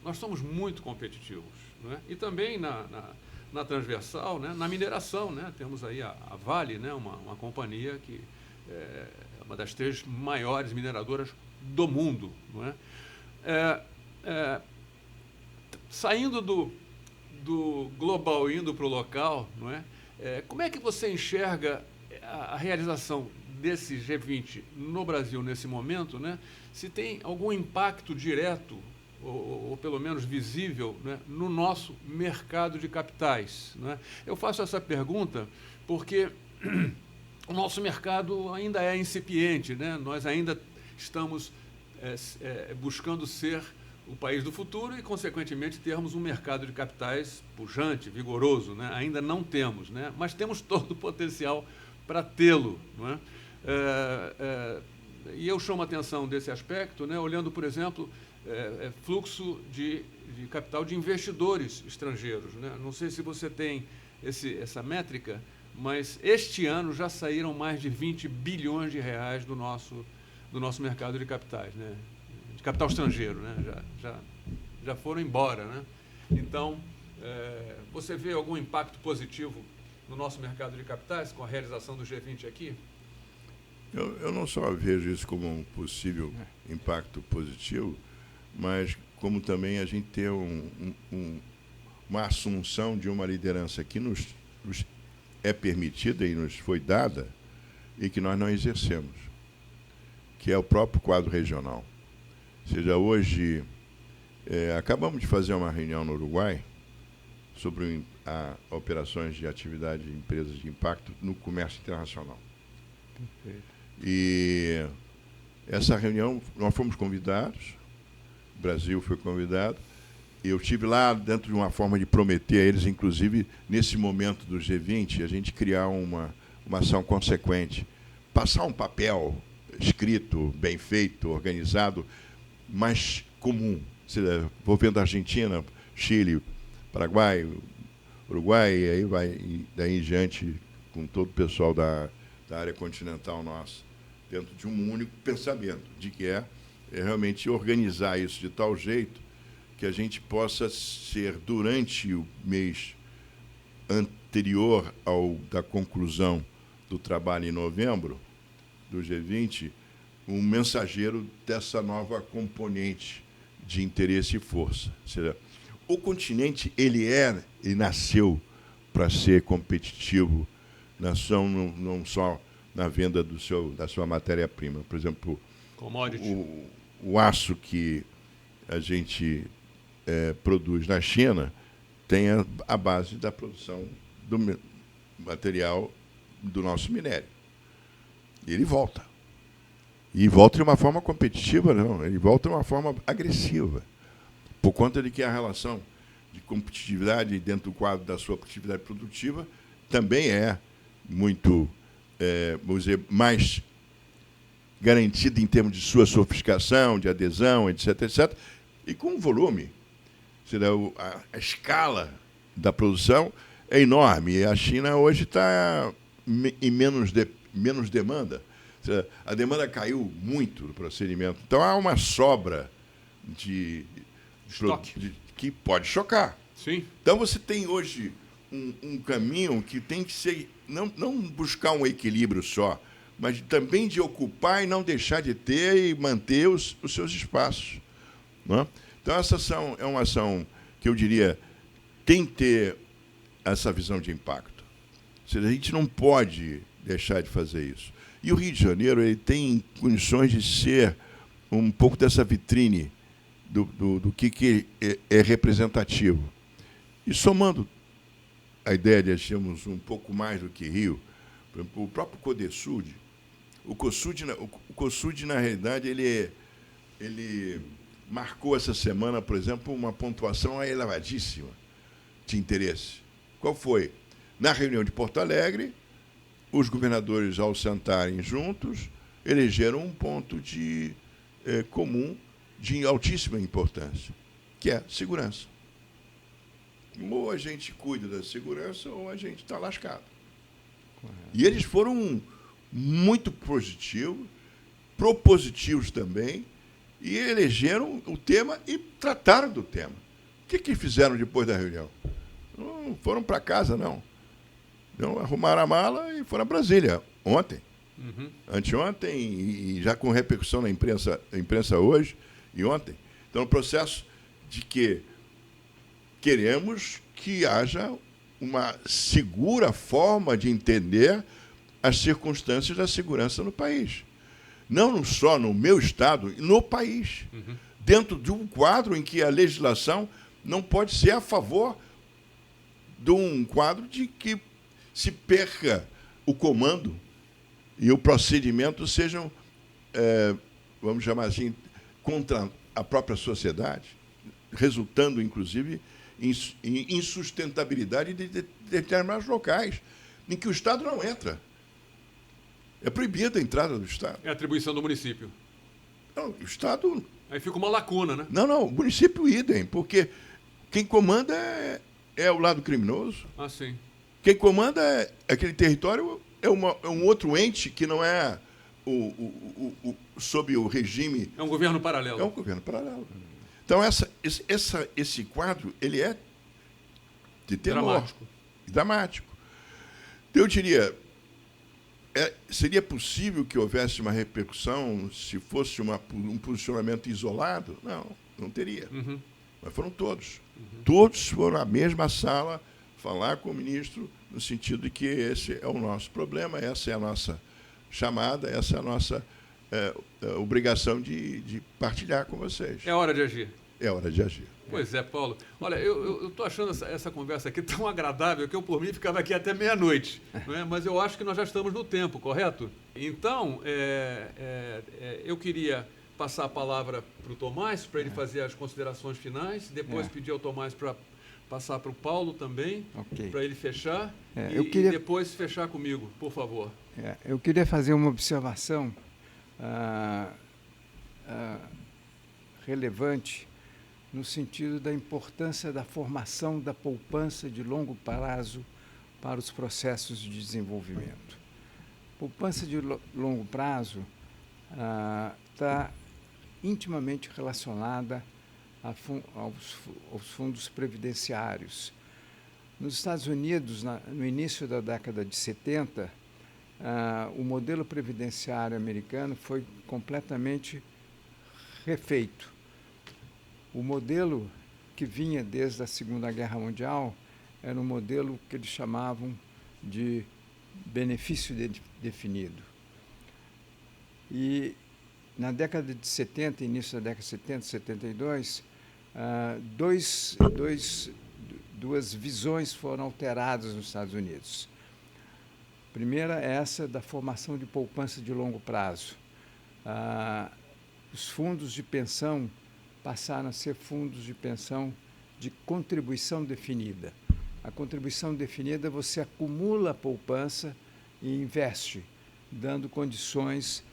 Nós somos muito competitivos, né? E também na transversal, né? Na mineração, né? Temos aí a Vale, né? Uma companhia que é uma das 3 maiores mineradoras do mundo, não é? Saindo do global e indo para o local, não é? Como é que você enxerga a realização desse G20 no Brasil nesse momento, né? Se tem algum impacto direto ou pelo menos visível, né, no nosso mercado de capitais, né? Eu faço essa pergunta porque o nosso mercado ainda é incipiente, né? Nós ainda estamos buscando ser o país do futuro e, consequentemente, termos um mercado de capitais pujante, vigoroso, né? Ainda não temos, né? Mas temos todo o potencial para tê-lo, não é? E eu chamo a atenção desse aspecto, né, olhando, por exemplo, fluxo de capital de investidores estrangeiros, né? Não sei se você tem essa métrica, mas este ano já saíram mais de 20 bilhões de reais do nosso mercado de capitais, né? De capital estrangeiro, né? Já foram embora, né? Então, você vê algum impacto positivo no nosso mercado de capitais com a realização do G20 aqui? Eu não só vejo isso como um possível impacto positivo, mas como também a gente ter uma assunção de uma liderança que nos é permitida e nos foi dada e que nós não exercemos, que é o próprio quadro regional. Ou seja, hoje, acabamos de fazer uma reunião no Uruguai sobre operações de atividade de empresas de impacto no comércio internacional. Perfeito. E essa reunião, nós fomos convidados, o Brasil foi convidado, e eu estive lá dentro de uma forma de prometer a eles, inclusive, nesse momento do G20, a gente criar uma ação consequente, passar um papel escrito, bem feito, organizado, mais comum, envolvendo a Argentina, Chile, Paraguai, Uruguai, e aí vai daí em diante com todo o pessoal da área continental nossa, dentro de um único pensamento, de que é realmente organizar isso de tal jeito que a gente possa ser, durante o mês anterior da conclusão do trabalho em novembro, do G20, um mensageiro dessa nova componente de interesse e força. Ou seja, o continente ele nasceu para ser competitivo, não só na venda da sua matéria-prima. Por exemplo, o aço que a gente produz na China tem a base da produção do material do nosso minério. E ele volta. E volta de uma forma competitiva, não. Ele volta de uma forma agressiva. Por conta de que a relação de competitividade dentro do quadro da sua atividade produtiva também é muito, vamos dizer, mais garantida em termos de sua sofisticação, de adesão, etc., etc., e com volume. A escala da produção é enorme. E a China hoje está em menos demanda. A demanda caiu muito no procedimento. Então, há uma sobra de que pode chocar. Sim. Então, você tem hoje um caminho que tem que ser, não buscar um equilíbrio só, mas também de ocupar e não deixar de ter e manter os seus espaços. Não é? Então, essa ação é uma ação que eu diria tem que ter essa visão de impacto. Ou seja, a gente não pode deixar de fazer isso. E o Rio de Janeiro ele tem condições de ser um pouco dessa vitrine do que é representativo. E somando a ideia de termos um pouco mais do que Rio, por exemplo, o próprio Codesud, o COSUD, na realidade, ele marcou essa semana, por exemplo, uma pontuação elevadíssima de interesse. Qual foi? Na reunião de Porto Alegre, os governadores, ao sentarem juntos, elegeram um ponto comum de altíssima importância, que é segurança. Ou a gente cuida da segurança, ou a gente está lascado. Correto. E eles foram muito positivos, propositivos também, e elegeram o tema e trataram do tema. O que fizeram depois da reunião? Não foram para casa, não. Não, arrumaram a mala e foram a Brasília, ontem. Uhum. Anteontem, e já com repercussão na imprensa hoje e ontem. Então, o processo de que queremos que haja uma segura forma de entender as circunstâncias da segurança no país. Não só no meu estado, no país. Uhum. Dentro de um quadro em que a legislação não pode ser a favor de um quadro de que se perca o comando e o procedimento sejam, vamos chamar assim, contra a própria sociedade, resultando, inclusive, em insustentabilidade de determinados locais, em que o Estado não entra. É proibida a entrada do Estado. É atribuição do município. Não, o Estado... Aí fica uma lacuna, né? Não, o município idem, porque quem comanda é o lado criminoso. Ah, sim. Quem comanda aquele território é um outro ente que não é sob o regime... É um governo paralelo. É um governo paralelo. Então, esse quadro ele é de tenor. Dramático. Eu diria, seria possível que houvesse uma repercussão se fosse um posicionamento isolado? Não teria. Uhum. Mas foram todos. Uhum. Todos foram à mesma sala falar com o ministro no sentido de que esse é o nosso problema, essa é a nossa chamada, essa é a nossa obrigação de partilhar com vocês. É hora de agir. É hora de agir. Pois é, Paulo. Olha, eu estou achando essa conversa aqui tão agradável que eu, por mim, ficava aqui até meia-noite. Não é? Mas eu acho que nós já estamos no tempo, correto? Então, eu queria passar a palavra para o Tomás, para ele fazer as considerações finais, depois pedir ao Tomás para passar para o Paulo também, para ele fechar, e depois fechar comigo, por favor. Eu queria fazer uma observação relevante no sentido da importância da formação da poupança de longo prazo para os processos de desenvolvimento. Poupança de longo prazo está intimamente relacionada aos fundos previdenciários. Nos Estados Unidos, no início da década de 70, o modelo previdenciário americano foi completamente refeito. O modelo que vinha desde a Segunda Guerra Mundial era um modelo que eles chamavam de benefício definido. E na década de 70, início da década de 70, 72, duas visões foram alteradas nos Estados Unidos. A primeira é essa da formação de poupança de longo prazo. Os fundos de pensão passaram a ser fundos de pensão de contribuição definida. A contribuição definida, você acumula a poupança e investe, dando condições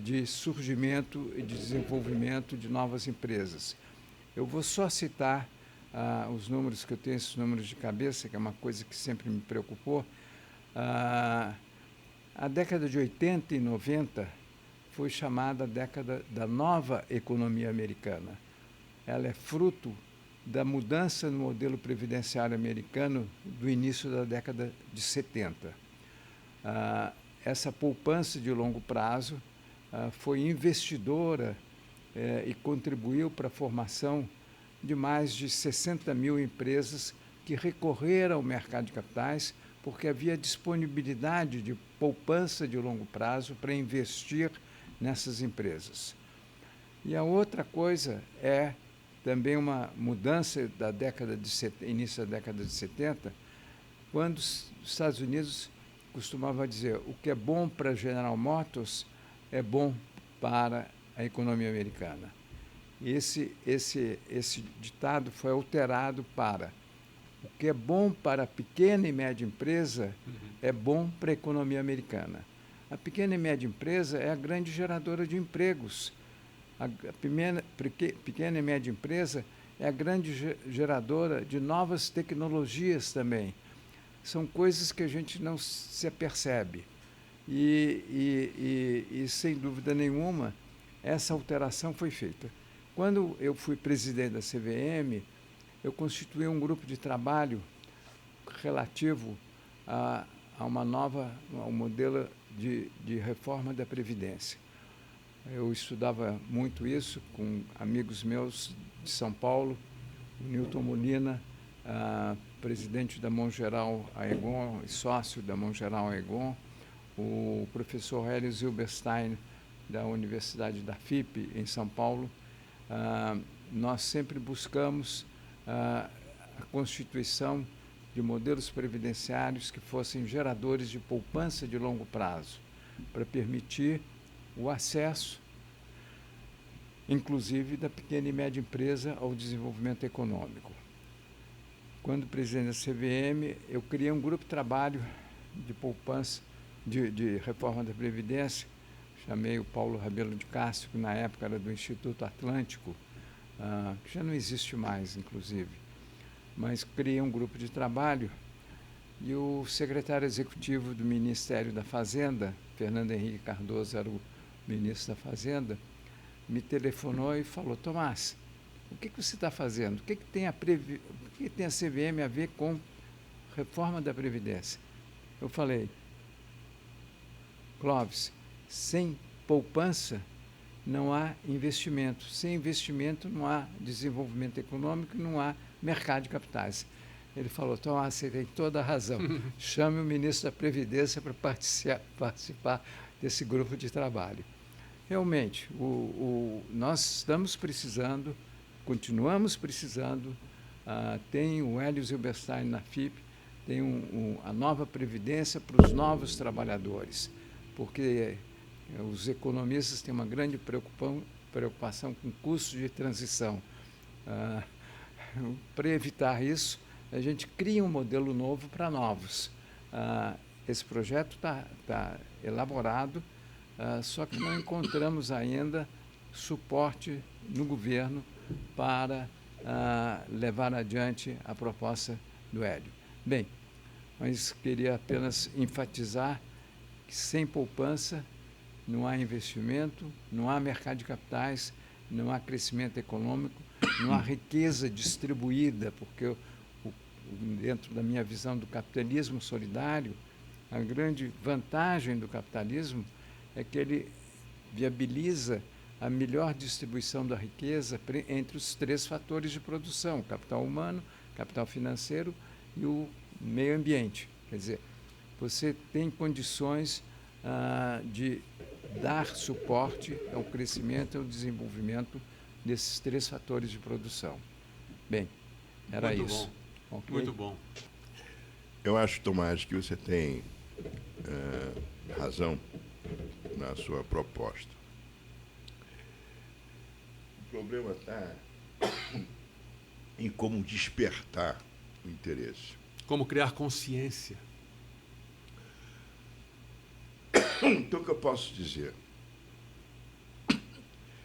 de surgimento e de desenvolvimento de novas empresas. Eu vou só citar os números que eu tenho, esses números de cabeça, que é uma coisa que sempre me preocupou. A década de 80 e 90 foi chamada a década da nova economia americana. Ela é fruto da mudança no modelo previdenciário americano do início da década de 70. Essa poupança de longo prazo foi investidora e contribuiu para a formação de mais de 60 mil empresas que recorreram ao mercado de capitais porque havia disponibilidade de poupança de longo prazo para investir nessas empresas. E a outra coisa é também uma mudança da início da década de 70, quando os Estados Unidos costumavam dizer o que é bom para a General Motors é bom para a economia americana. Esse ditado foi alterado para o que é bom para a pequena e média empresa é bom para a economia americana. A pequena e média empresa é a grande geradora de empregos. A pequena e média empresa é a grande geradora de novas tecnologias também. São coisas que a gente não se apercebe. E, sem dúvida nenhuma, essa alteração foi feita. Quando eu fui presidente da CVM, eu constituí um grupo de trabalho relativo a um modelo de reforma da Previdência. Eu estudava muito isso com amigos meus de São Paulo, o Newton Molina, presidente da Mongeral Aegon e sócio da Mongeral Aegon, o professor Hélio Zilberstein, da Universidade da FIP, em São Paulo. Nós sempre buscamos a constituição de modelos previdenciários que fossem geradores de poupança de longo prazo, para permitir o acesso, inclusive, da pequena e média empresa ao desenvolvimento econômico. Quando presidente da CVM, eu criei um grupo de trabalho de poupança, de reforma da Previdência. Chamei o Paulo Rabelo de Castro, que na época era do Instituto Atlântico, que já não existe mais, inclusive. Mas criei um grupo de trabalho e o secretário executivo do Ministério da Fazenda, Fernando Henrique Cardoso, era o ministro da Fazenda, me telefonou e falou: Tomás, o que você está fazendo? O que tem a CVM a ver com reforma da Previdência? Eu falei: Clóvis, sem poupança não há investimento. Sem investimento não há desenvolvimento econômico, não há mercado de capitais. Ele falou: Tomás, você tem toda a razão. Chame o ministro da Previdência para participar desse grupo de trabalho. Realmente, nós estamos precisando, continuamos precisando, tem o Hélio Zilberstein na FIP, tem a nova Previdência para os novos trabalhadores, porque os economistas têm uma grande preocupação com custos de transição. Para evitar isso, a gente cria um modelo novo para novos. Esse projeto está elaborado, só que não encontramos ainda suporte no governo para levar adiante a proposta do Hélio. Bem, mas queria apenas enfatizar que sem poupança não há investimento, não há mercado de capitais, não há crescimento econômico, não há riqueza distribuída, porque dentro da minha visão do capitalismo solidário, a grande vantagem do capitalismo é que ele viabiliza a melhor distribuição da riqueza entre os 3 fatores de produção: capital humano, capital financeiro e o meio ambiente. Quer dizer, você tem condições de dar suporte ao crescimento e ao desenvolvimento desses 3 fatores de produção. Bem, era Muito isso. Bom. Okay? Muito bom. Eu acho, Tomás, que você tem razão na sua proposta. O problema está em como despertar o interesse. Como criar consciência. Então, o que eu posso dizer?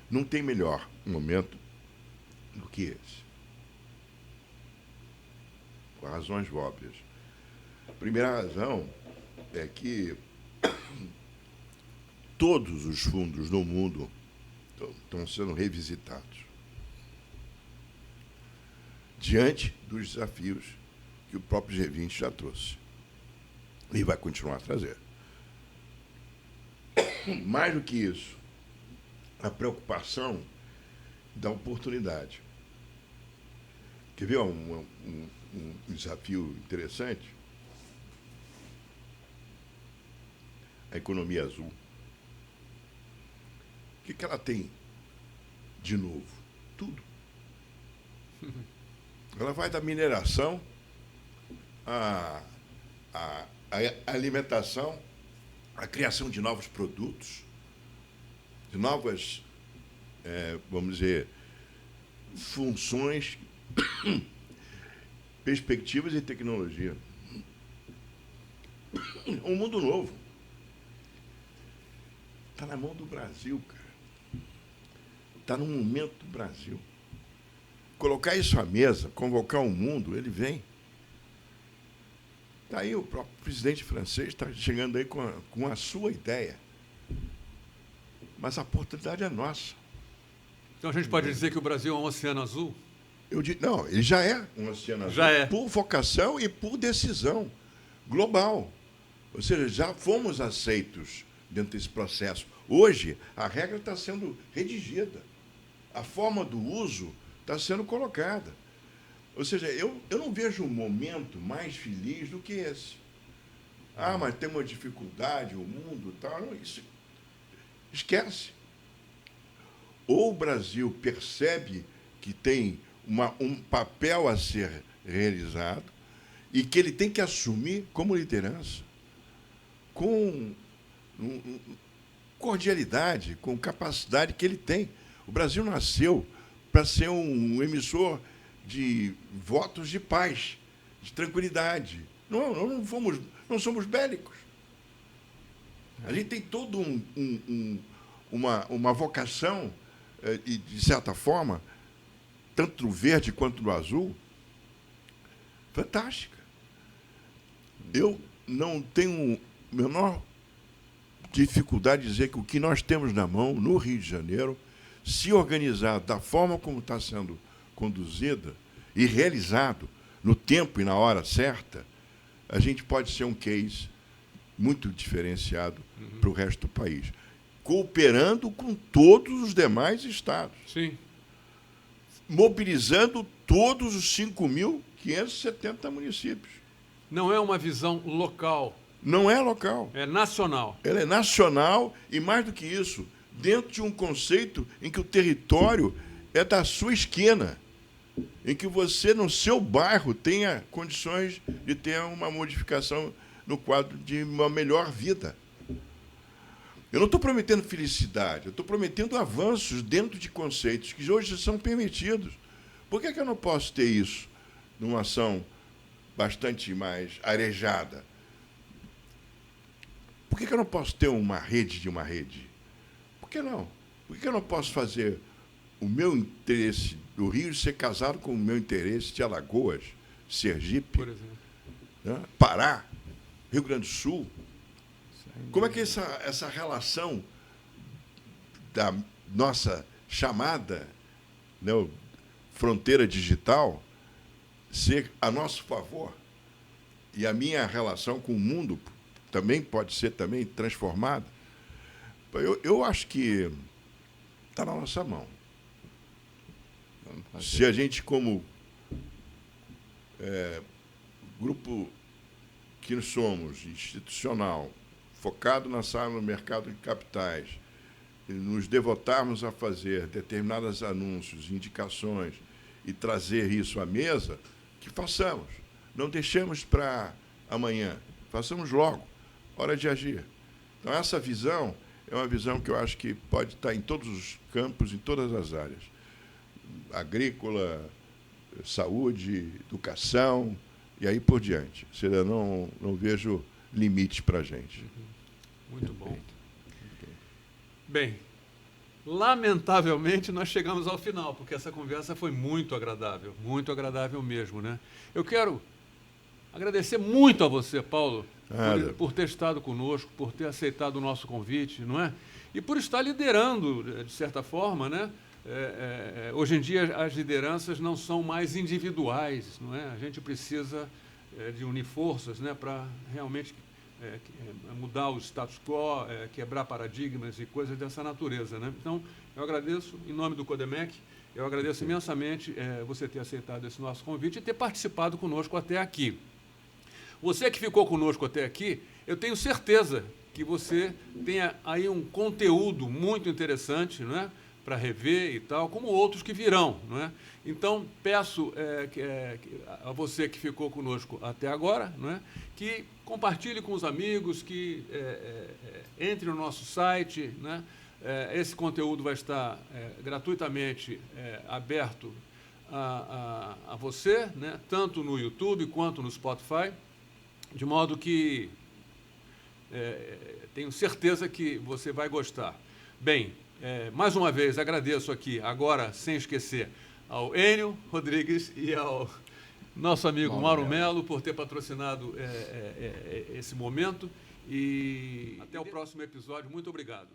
Não tem melhor momento do que esse. Por razões óbvias. A primeira razão é que todos os fundos no mundo estão sendo revisitados diante dos desafios que o próprio G20 já trouxe e vai continuar a trazer. Mais do que isso, a preocupação da oportunidade. Quer ver um desafio interessante? A economia azul. O que ela tem de novo? Tudo. Ela vai da mineração à alimentação, à criação de novos produtos, de novas, vamos dizer, funções, perspectivas e tecnologia. Um mundo novo. Está na mão do Brasil, cara. Está no momento do Brasil. Colocar isso à mesa, convocar o mundo, ele vem. Está aí o próprio presidente francês, está chegando aí com a sua ideia. Mas a oportunidade é nossa. Então a gente pode dizer que o Brasil é um oceano azul? Não, ele já é um oceano azul. Já é. Por vocação e por decisão global. Ou seja, já fomos aceitos dentro desse processo. Hoje, a regra está sendo redigida. A forma do uso está sendo colocada. Ou seja, eu não vejo um momento mais feliz do que esse. Mas tem uma dificuldade, o mundo tal. Não, isso, esquece. Ou o Brasil percebe que tem um papel a ser realizado e que ele tem que assumir como liderança, com cordialidade, com capacidade que ele tem. O Brasil nasceu para ser um emissor de votos de paz, de tranquilidade. Não somos bélicos. A gente tem todo uma vocação, e, de certa forma, tanto no verde quanto no azul, fantástica. Eu não tenho a menor dificuldade de dizer que o que nós temos na mão, no Rio de Janeiro, se organizar da forma como está sendo conduzida e realizado no tempo e na hora certa, a gente pode ser um case muito diferenciado para o resto do país, cooperando com todos os demais estados. Sim. Mobilizando todos os 5.570 municípios. Não é uma visão local. Não é local. É nacional. Ela é nacional e, mais do que isso, dentro de um conceito em que o território é da sua esquina, em que você, no seu bairro, tenha condições de ter uma modificação no quadro de uma melhor vida. Eu não estou prometendo felicidade, eu estou prometendo avanços dentro de conceitos que hoje são permitidos. Por que eu não posso ter isso numa ação bastante mais arejada? Por que eu não posso ter uma rede de uma rede? Por que não? Por que eu não posso fazer o meu interesse do Rio ser casado com o meu interesse de Alagoas, Sergipe, por exemplo, né? Pará, Rio Grande do Sul? Como é que essa relação da nossa chamada, né, fronteira digital ser a nosso favor e a minha relação com o mundo também pode ser também transformada? Eu acho que está na nossa mão. Vamos fazer. Se a gente, como grupo que nós somos, institucional, focado na sala no mercado de capitais, e nos devotarmos a fazer determinados anúncios, indicações e trazer isso à mesa, que façamos. Não deixemos para amanhã, façamos logo, hora de agir. Então, essa visão é uma visão que eu acho que pode estar em todos os campos, em todas as áreas. Agrícola, saúde, educação e aí por diante. Ou seja, não vejo limite para a gente. Muito bom. Bem, lamentavelmente nós chegamos ao final, porque essa conversa foi muito agradável mesmo, né? Eu quero agradecer muito a você, Paulo, por ter estado conosco, por ter aceitado o nosso convite, não é? E por estar liderando, de certa forma, né? Hoje em dia as lideranças não são mais individuais, não é? A gente precisa de unir forças, né, para realmente mudar o status quo, quebrar paradigmas e coisas dessa natureza, né? Então, eu agradeço em nome do Codemec, eu agradeço imensamente você ter aceitado esse nosso convite e ter participado conosco até aqui. Você que ficou conosco até aqui, eu tenho certeza que você tenha aí um conteúdo muito interessante, não é? Para rever e tal, como outros que virão, não é? Então, peço a você que ficou conosco até agora, não é? Que compartilhe com os amigos, que entre no nosso site, né? Esse conteúdo vai estar gratuitamente aberto a você, né? Tanto no YouTube quanto no Spotify, de modo que tenho certeza que você vai gostar. Bem, mais uma vez, agradeço aqui, agora, sem esquecer, ao Enio Rodrigues e ao nosso amigo Mauro Melo por ter patrocinado esse momento. E até o próximo episódio. Muito obrigado.